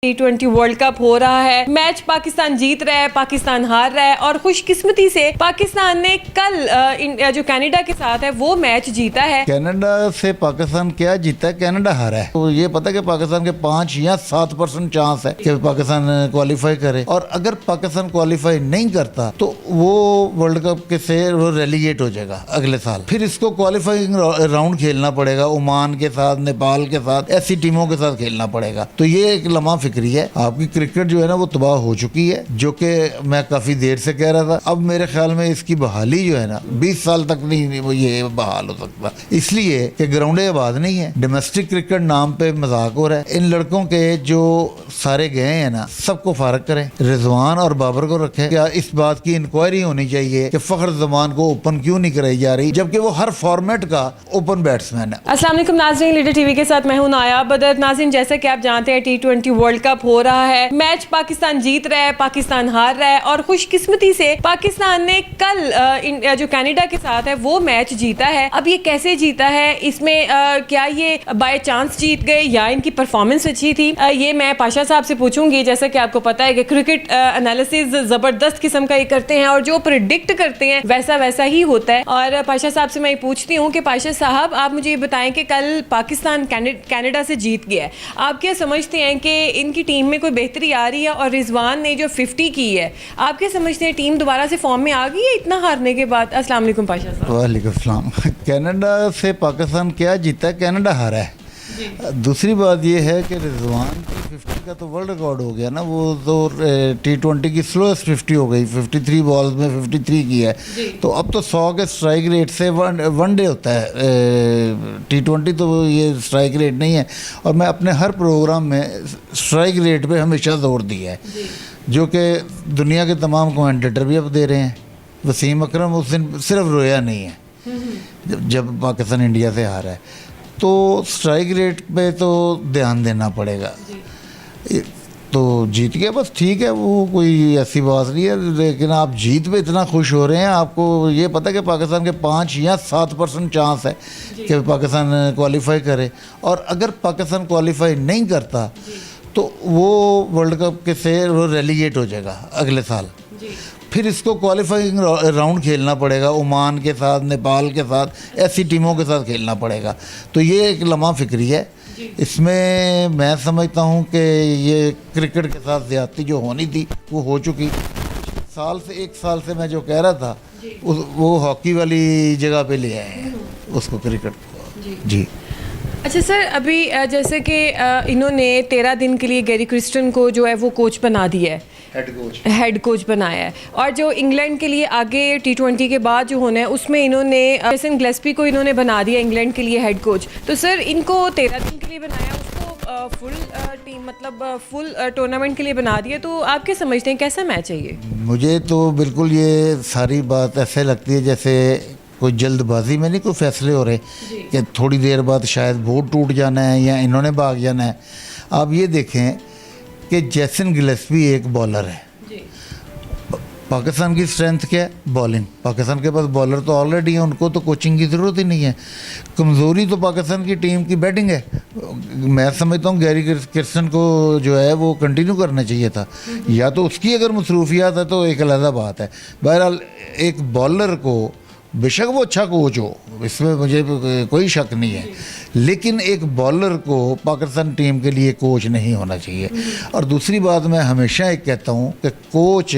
T20 world cup हो रहा है। मैच पाकिस्तान जीत रहा है, पाकिस्तान हार रहा है और खुशकिस्मती से पाकिस्तान ने कल जो कनाडा के साथ है वो मैच जीता है। कनाडा से पाकिस्तान क्या जीता है? कनाडा हारा है। तो ये पता है कि पाकिस्तान के 5 या 7% चांस है कि पाकिस्तान क्वालिफाई करे, और अगर पाकिस्तान क्वालिफाई नहीं करता तो वो वर्ल्ड कप के से वो रेलीगेट हो जाएगा अगले साल। फिर इसको क्वालिफाइंग राउंड खेलना पड़ेगा, ओमान के साथ, नेपाल के साथ, ऐसी टीमों के साथ खेलना पड़ेगा। तो ये एक लम्हा फिक्री है। आपकी क्रिकेट जो है ना वो तबाह हो चुकी है, जो कि मैं काफी देर से कह रहा था। अब मेरे ख्याल में इसकी बहाली जो है ना 20 साल तक नहीं वो ये बहाल हो सकता, इसलिए कि ग्राउंडें आबाद नहीं है। डोमेस्टिक क्रिकेट नाम पे मजाक हो रहा है। इन लड़कों के जो सारे गए हैं ना, सबको फारग करें, रिजवान और बाबर को रखें। क्या इस बात की इंक्वायरी होनी चाहिए कि फखर जमान को ओपन क्यों नहीं कराई जा रही, जबकि वो हर फॉर्मेट का ओपन बैट्समैन है। अस्सलाम वालेकुम नाज़रीन, लीडर टीवी के साथ मैं हूं नायाब बदर। नाज़रीन, जैसा कि आप जानते हैं T20 वर्ल्ड कप हो रहा है। मैच पाकिस्तान जीत रहा है, पाकिस्तान हार रहा है और खुशकिस्मती से पाकिस्तान ने कल जो कनाडा के साथ है वो मैच जीता है। अब ये कैसे जीता है, इसमें क्या ये बाय चांस जीत गए या इनकी परफॉर्मेंस अच्छी थी, ये मैं पाशा साहब से पूछूंगी। जैसा कि आपको पता है कि क्रिकेट एनालिसिस जबरदस्त किस्म का ये करते हैं और जो प्रिडिक्ट करते हैं वैसा वैसा ही होता है। और पाशा साहब से मैं पूछती हूँ कि पाशा साहब, आप मुझे ये बताएं कि कल पाकिस्तान कनाडा से जीत गया है, आप क्या समझते हैं कि इनकी टीम में कोई बेहतरी आ रही है? और रिजवान ने जो 50 की है, आप क्या समझते हैं टीम दोबारा से फॉर्म में आ गई है इतना हारने के बाद? अस्सलाम वालेकुम पाशा साहब। वालेकुम सलाम। कनाडा से पाकिस्तान क्या जीता है? कनाडा हारा है। दूसरी बात ये है कि रिजवान की 50 का तो वर्ल्ड रिकॉर्ड हो गया ना, वो तो T20 की स्लोएस्ट 50 हो गई। 53 बॉल्स में 53 की है। तो अब तो 100 के स्ट्राइक रेट से वनडे होता है। T20 तो ये स्ट्राइक रेट नहीं है। और मैं अपने हर प्रोग्राम में स्ट्राइक रेट पे हमेशा जोर दिया है, जो कि दुनिया के तमाम कमेंटेटर भी अब दे रहे हैं। वसीम अकरम उस दिन सिर्फ रोया नहीं है जब पाकिस्तान इंडिया से हारा है। तो स्ट्राइक रेट पे तो ध्यान देना पड़ेगा। तो जीत गया, बस ठीक है, वो कोई ऐसी बात नहीं है। लेकिन आप जीत पे इतना खुश हो रहे हैं, आपको ये पता है कि पाकिस्तान के 5 या 7% चांस है कि पाकिस्तान क्वालिफाई करे, और अगर पाकिस्तान क्वालिफाई नहीं करता तो वो वर्ल्ड कप के से वो रेलीगेट हो जाएगा अगले साल। फिर इसको क्वालिफाइंग राउंड खेलना पड़ेगा, ओमान के साथ, नेपाल के साथ, ऐसी टीमों के साथ खेलना पड़ेगा। तो ये एक लम्हा फिक्री है। इसमें मैं समझता हूँ कि ये क्रिकेट के साथ ज़्यादती जो होनी थी वो हो चुकी। एक साल से मैं जो कह रहा था वो हॉकी वाली जगह पे ले आए हैं उसको, क्रिकेट को। जी अच्छा सर, अभी जैसे कि इन्होंने 13 दिन के लिए गैरी क्रिस्टन को जो है वो कोच बना दिया है, हेड कोच बनाया है। और जो इंग्लैंड के लिए आगे T20 के बाद जो होना है उसमें इन्होंने जेसन गिलेस्पी को इन्होंने बना दिया इंग्लैंड के लिए हेड कोच। तो सर, इनको 13 दिन के लिए बनाया, उसको फुल टीम मतलब फुल टूर्नामेंट के लिए बना दिया। तो आप क्या समझते हैं, कैसा मैच है ये? मुझे तो बिल्कुल ये सारी बात ऐसे लगती है जैसे कोई जल्दबाजी में नहीं कोई फैसले हो रहे कि थोड़ी देर बाद शायद बोर्ड टूट जाना है या इन्होंने भाग जाना है। आप ये देखें कि जेसन गिलेस्पी एक बॉलर है। पाकिस्तान की स्ट्रेंथ क्या है? बॉलिंग। पाकिस्तान के पास बॉलर तो ऑलरेडी है, उनको तो कोचिंग की ज़रूरत ही नहीं है। कमज़ोरी तो पाकिस्तान की टीम की बैटिंग है। मैं समझता हूँ गैरी क्रिस्टन को जो है वो कंटिन्यू करना चाहिए था, या तो उसकी अगर मसरूफियात है तो एक अलग बात है। बहरहाल एक बॉलर को, बेशक वो अच्छा कोच हो, इसमें मुझे कोई शक नहीं है, लेकिन एक बॉलर को पाकिस्तान टीम के लिए कोच नहीं होना चाहिए। और दूसरी बात मैं हमेशा एक कहता हूँ कि कोच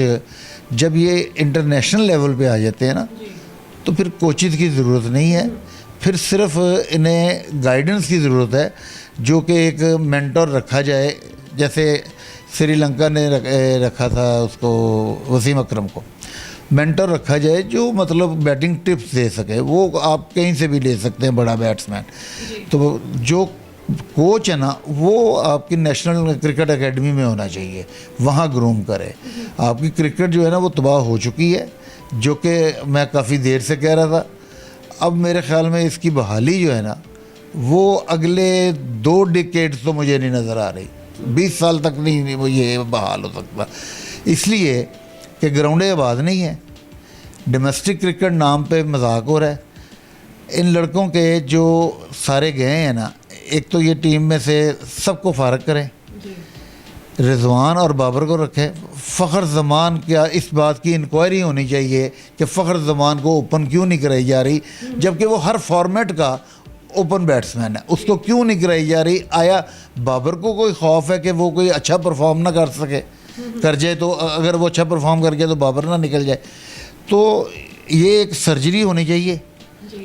जब ये इंटरनेशनल लेवल पे आ जाते हैं ना, तो फिर कोचेज़ की ज़रूरत नहीं है, फिर सिर्फ इन्हें गाइडेंस की ज़रूरत है, जो कि एक मेंटर रखा जाए। जैसे श्रीलंका ने रखा था उसको, वसीम अकरम को मेंटर रखा जाए, जो मतलब बैटिंग टिप्स दे सके। वो आप कहीं से भी ले सकते हैं, बड़ा बैट्समैन। तो जो कोच है ना, वो आपकी नेशनल क्रिकेट एकेडमी में होना चाहिए, वहाँ ग्रूम करे। आपकी क्रिकेट जो है ना वो तबाह हो चुकी है, जो कि मैं काफ़ी देर से कह रहा था। अब मेरे ख्याल में इसकी बहाली जो है ना वो अगले 2 डिकेड्स तो मुझे नहीं नज़र आ रही। 20 साल तक नहीं वो ये बहाल हो सकता, इसलिए कि ग्राउंडें आबाद नहीं है। डोमेस्टिक क्रिकेट नाम पे मजाक हो रहा है। इन लड़कों के जो सारे गए हैं ना, एक तो ये टीम में से सबको फारग करें, रिजवान और बाबर को रखे। फ़खर ज़मान, क्या इस बात की इंक्वायरी होनी चाहिए कि फ़खर ज़मान को ओपन क्यों नहीं कराई जा रही, जबकि वो हर फॉर्मेट का ओपन बैट्समैन है, उसको क्यों नहीं कराई जा रही? आया बाबर को कोई खौफ है कि वो कोई अच्छा परफॉर्म ना कर सके, कर जाए तो अगर वो अच्छा परफॉर्म करके तो बाबर ना निकल जाए? तो ये एक सर्जरी होनी चाहिए।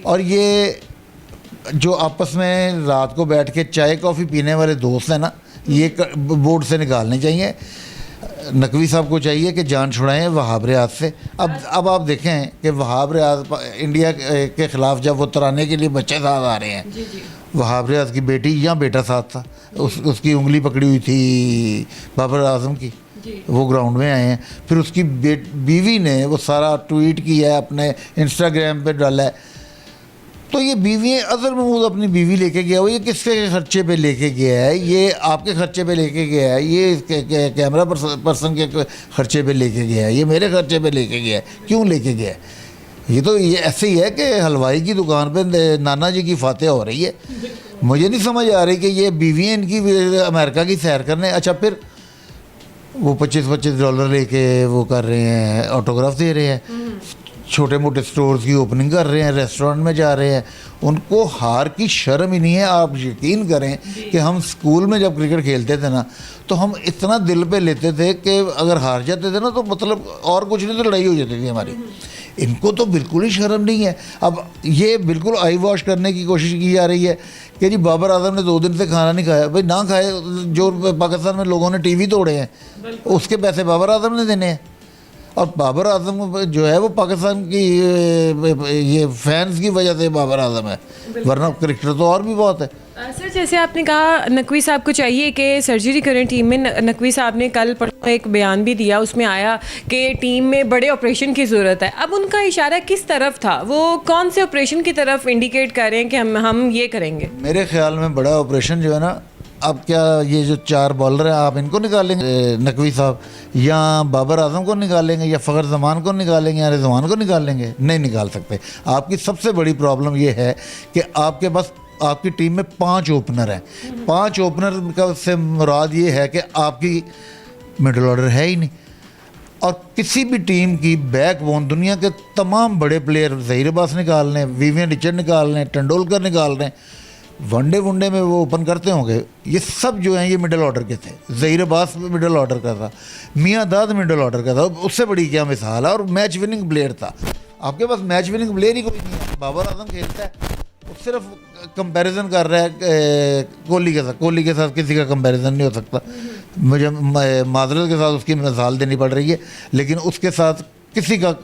और ये जो आपस में रात को बैठ के चाय कॉफ़ी पीने वाले दोस्त हैं ना, ये बोर्ड से निकालने चाहिए। नकवी साहब को चाहिए कि जान छुड़ाएं वहाब रियाज से। अब आप देखें कि वहाब रियाज इंडिया के ख़िलाफ़ जब वो तराने के लिए बच्चे साथ आ रहे हैं, वहाब रियाज की बेटी या बेटा साथ था, उसकी उंगली पकड़ी हुई थी बाबर आजम की, वो ग्राउंड में आए हैं। फिर उसकी बीवी ने वो सारा ट्वीट किया है, अपने इंस्टाग्राम पे डाला है। तो ये बीवी अज़हर महमूद अपनी बीवी लेके गया हो, ये किसके खर्चे पे लेके गया है? ये आपके खर्चे पे लेके गया है, ये कैमरा पर्सन के खर्चे पे लेके गया है, ये मेरे खर्चे पे लेके गया है। क्यों लेके गया है? ये तो ये ऐसे ही है कि हलवाई की दुकान पे नाना जी की फातेह हो रही है। मुझे नहीं समझ आ रही कि ये बीवी इनकी अमेरिका की सैर करने, अच्छा फिर वो $25 लेके वो कर रहे हैं, ऑटोग्राफ दे रहे हैं, छोटे मोटे स्टोर्स की ओपनिंग कर रहे हैं, रेस्टोरेंट में जा रहे हैं। उनको हार की शर्म ही नहीं है। आप यकीन करें कि हम स्कूल में जब क्रिकेट खेलते थे ना, तो हम इतना दिल पे लेते थे कि अगर हार जाते थे ना तो मतलब और कुछ नहीं तो लड़ाई हो जाती थी हमारी। इनको तो बिल्कुल ही शर्म नहीं है। अब ये बिल्कुल आई वॉश करने की कोशिश की जा रही है कि जी बाबर आजम ने 2 दिन से खाना नहीं खाया। भाई ना खाए, जो पाकिस्तान में लोगों ने टीवी तोड़े हैं उसके पैसे बाबर आजम ने देने हैं। और बाबर आजम जो है वो पाकिस्तान की ये फैंस की वजह से बाबर आजम है, वरना क्रिकेटर तो और भी बहुत है। सर, जैसे आपने कहा नकवी साहब को चाहिए कि सर्जरी करें टीम में। नकवी साहब ने कल परसों एक बयान भी दिया, उसमें आया कि टीम में बड़े ऑपरेशन की ज़रूरत है। अब उनका इशारा किस तरफ था? वो कौन से ऑपरेशन की तरफ इंडिकेट कर रहे हैं कि हम ये करेंगे? मेरे ख्याल में बड़ा ऑपरेशन जो है ना, अब क्या ये जो 4 बॉलर हैं आप इनको निकालेंगे नकवी साहब, या बाबर आजम को निकालेंगे, या फ़खर ज़मान को निकालेंगे, या रिजवान को निकालेंगे? नहीं निकाल सकते। आपकी सबसे बड़ी प्रॉब्लम ये है कि आपके पास आपकी टीम में 5 ओपनर हैं। 5 ओपनर का से मुराद ये है कि आपकी मिडल ऑर्डर है ही नहीं। और किसी भी टीम की बैकबोन, दुनिया के तमाम बड़े प्लेयर, ज़हीर अब्बास निकाल लें, विवियन रिचर्ड निकाल लें, तेंदुलकर निकाल लें, वनडे में वो ओपन करते होंगे, ये सब जो हैं ये मिडल ऑर्डर के थे। ज़हीर अब्बास मिडल ऑर्डर का था, मियां दाद मिडल ऑर्डर का था, उससे बड़ी क्या मिसाल है। और मैच विनिंग प्लेयर था। आपके पास मैच विनिंग प्लेयर ही कोई नहीं है। बाबर आजम खेलता है, वो सिर्फ कंपैरिजन कर रहा है कोहली के साथ। कोहली के साथ किसी का कंपैरिजन नहीं हो सकता। मुझे माजरत के साथ उसकी मिसाल देनी पड़ रही है, लेकिन उसके साथ किसी का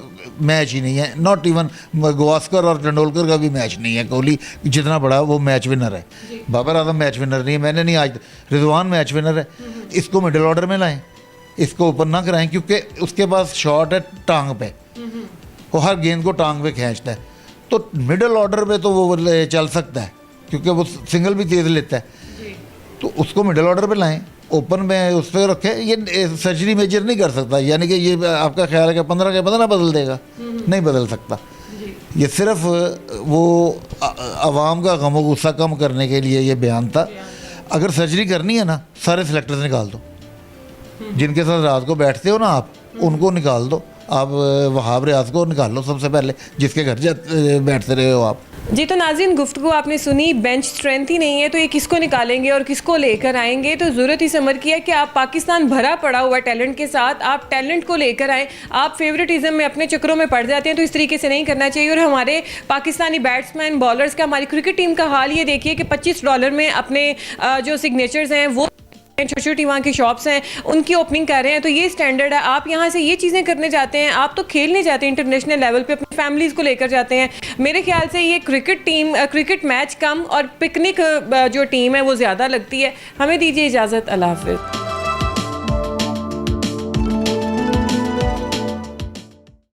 मैच ही नहीं है। नॉट इवन गवास्कर और तेंदुलकर का भी मैच नहीं है। कोहली जितना बड़ा वो मैच विनर है, बाबर आजम मैच विनर नहीं है। मैंने नहीं आज, रिजवान मैच विनर है। इसको मिडिल ऑर्डर में लाएं, इसको ओपन ना कराएं, क्योंकि उसके पास शॉट है टांग पे, वो हर गेंद को टांग पे खींचता है। तो मिडिल ऑर्डर में तो वो चल सकता है, क्योंकि वो सिंगल भी तेज़ लेता है। तो उसको मिडिल ऑर्डर पे लाएं, ओपन में उस पर रखें। ये सर्जरी मेजर नहीं कर सकता, यानी कि ये आपका ख्याल है कि 15 के 15 बदल देगा, नहीं बदल सकता। ये सिर्फ वो आवाम का गम गुस्सा कम करने के लिए ये बयान था। अगर सर्जरी करनी है ना, सारे सिलेक्टर्स निकाल दो, जिनके साथ रात को बैठते हो ना आप, उनको निकाल दो। आप वहाब रियाज को निकाल लो सबसे पहले, जिसके घर बैठते रहे हो आप। जी, तो नाज़रीन, गुफ्तगू आपने सुनी। बेंच स्ट्रेंथ ही नहीं है तो ये किसको निकालेंगे और किसको लेकर आएंगे? तो ज़रूरत इस अमर की है कि आप, पाकिस्तान भरा पड़ा हुआ टैलेंट के साथ, आप टैलेंट को लेकर आएँ। आप फेवरेटिज्म में अपने चक्रों में पड़ जाते हैं, तो इस तरीके से नहीं करना चाहिए। और हमारे पाकिस्तानी बैट्समैन, बॉलर्स का, हमारी क्रिकेट टीम का हाल ये देखिए कि $25 में अपने जो सिग्नेचर्स हैं वो छोटी छोटी वहाँ की शॉप्स हैं उनकी ओपनिंग कर रहे हैं। तो ये स्टैंडर्ड है। आप यहाँ से ये चीज़ें करने जाते हैं, आप तो खेलने जाते हैं इंटरनेशनल लेवल पे, अपनी फैमिलीज़ को लेकर जाते हैं। मेरे ख्याल से ये क्रिकेट टीम, क्रिकेट मैच कम और पिकनिक जो टीम है वो ज़्यादा लगती है। हमें दीजिए इजाज़त। अल्लाह हाफ़िज़।